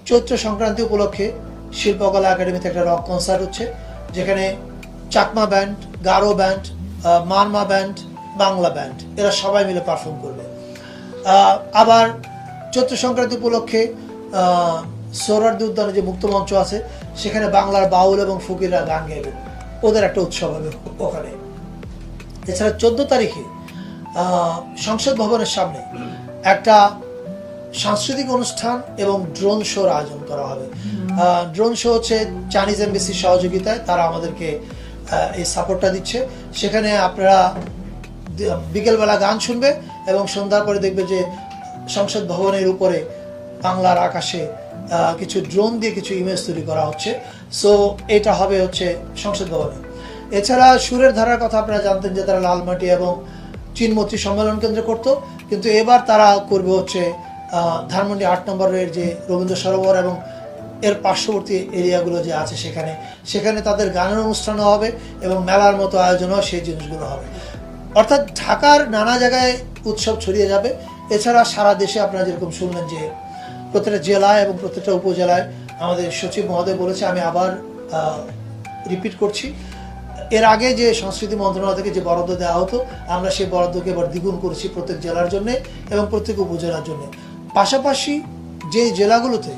চৈত্র সংক্রান্তি উপলক্ষে শিল্পকলা একাডেমিতে একটা রক কনসার্ট হচ্ছে, যেখানে Chakma band, Garo band, Marma band, Bangla band এরা সবাই মিলে পারফর্ম করবে। আবার চৈত্র সংক্রান্তি উপলক্ষে সোহরাওয়ার্দী উদ্যানে যে মুক্ত মঞ্চ আছে, সেখানে বাংলার বাউল এবং ফকিররা গান গাইবেন, ওদের একটা উৎসব হবে ওখানে। এছাড়া 14 তারিখে সংসদ ভবনের সামনে একটা সাংস্কৃতিক অনুষ্ঠান এবং ড্রোন শোর আয়োজন করা হবে। ড্রোন শো হচ্ছে চাইনিজ এমবেসির সহযোগিতায়, তারা আমাদেরকে এই সাপোর্টটা দিচ্ছে। সেখানে আপনারা বিকেলবেলা গান শুনবে এবং সন্ধ্যার পরে দেখবে যে সংসদ ভবনের উপরে বাংলার আকাশে কিছু ড্রোন দিয়ে কিছু ইমেজ তৈরি করা হচ্ছে। সো এটা হবে হচ্ছে সংসদ ভবনে। এছাড়া সুরের ধারার কথা আপনারা জানতেন যে তারা লালমাটি এবং চিনমতি সম্মেলন কেন্দ্র করতো, কিন্তু এবার তারা করবে হচ্ছে ধানমন্ডি 8 নম্বরের যে রবীন্দ্র সরোবর এবং এর পার্শ্ববর্তী এরিয়াগুলো যে আছে সেখানে তাদের গানের অনুষ্ঠানও হবে এবং মেলার মতো আয়োজনও সেই জিনিসগুলো হবে। অর্থাৎ ঢাকার নানা জায়গায় উৎসব ছড়িয়ে যাবে। এছাড়া সারা দেশে আপনারা যেরকম শুনলেন যে প্রত্যেকটা জেলায় এবং প্রত্যেকটা উপজেলায় আমাদের সচিব মহোদয় বলেছে, আমি আবার রিপিট করছি, এর আগে যে সংস্কৃতি মন্ত্রণালয় থেকে যে বরাদ্দ দেওয়া হতো, আমরা সেই বরাদ্দকে এবার দ্বিগুণ করেছি প্রত্যেক জেলার জন্য এবং প্রত্যেক উপজেলার জন্য। পাশাপাশি যে জেলাগুলোতে